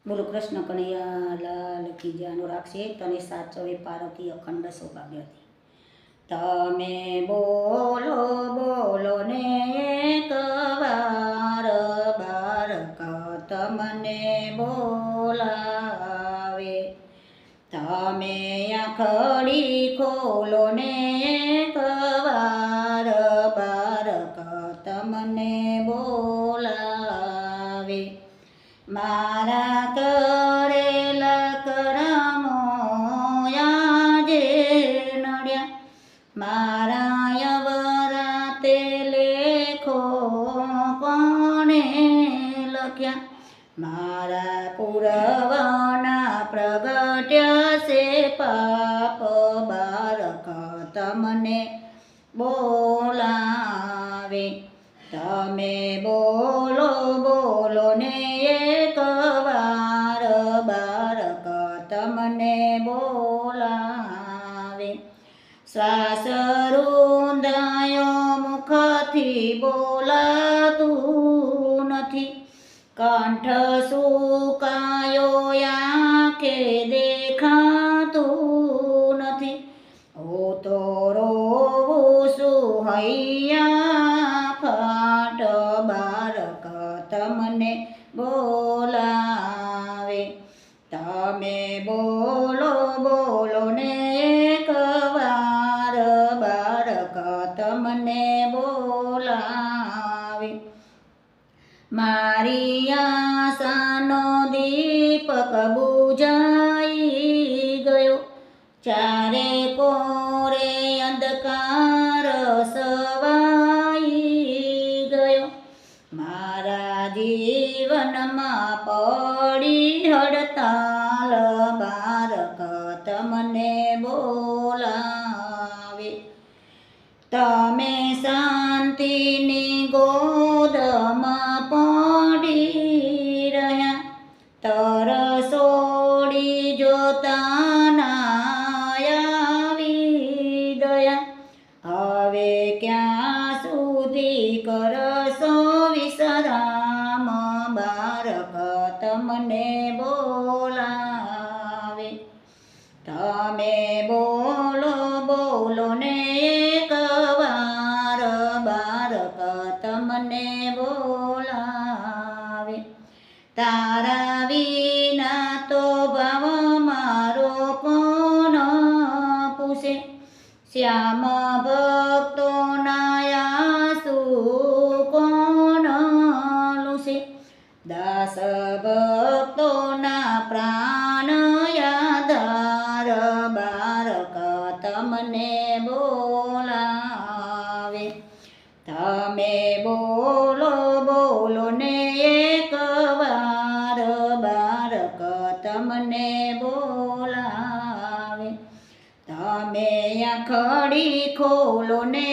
બોલો કૃષ્ણ કનૈયા લાલ કી જય. અનુરાગ છે તને સાચવે પાર્વતી અખંડ સૌભાગ્યથી. તમે બોલો બોલો ને એક વાર બારક તમને બોલાવે. તમે આંખડી ખોલો ને એક વાર બારક તમને બોલાવે. મારા કરેલા કરમો આજે નડ્યા, મારા યવરાતે લેખો કોણે લખ્યા. મારા પૂરવના પ્રગટ્યા છે પાપ, બારક તમને બોલાવે. તમે બોલો બોલો ને એક વાર બારક તમને બોલાવે. શ્વાસ રૂંધાયો મુખથી બોલાતું નથી, કંઠ સુકાયો આંખે દેખાતું નથી. હું તો રોવું છું હૈયા ફાટ, બારક તમને બોલાવે. તમે બોલો બોલો ને એક વાર બારક તમને બોલાવે. મારી આશાનો દીપક બુઝાઈ ગયો, ચારે કોરે અંધકાર સવાઈ ગયો. મારા જીવનમાં પડી હડતાલ, બારક તમને બોલાવે. તમે શાંતિની ગોદમાં પડી રહ્યા, તરસોડી જોતાના આવી દયા. હવે ક્યાં સુધી કરશો વિશ્રામ, બારક તમને બોલાવે. તમે બોલો બોલો ને એક વાર બારક તમને બોલાવે. તારા વિના તો ભાવ મારો કોણ પૂછે, શ્યામ ભક્તોના આંસુ કોણ લૂછે. દાસ ભક્તોના પ્રાણ યાદાર, બારક તમને બોલાવે. તમે બોલો બોલો ને એક વાર બારક તમને બોલાવે. તમે આંખડી ખોલો ને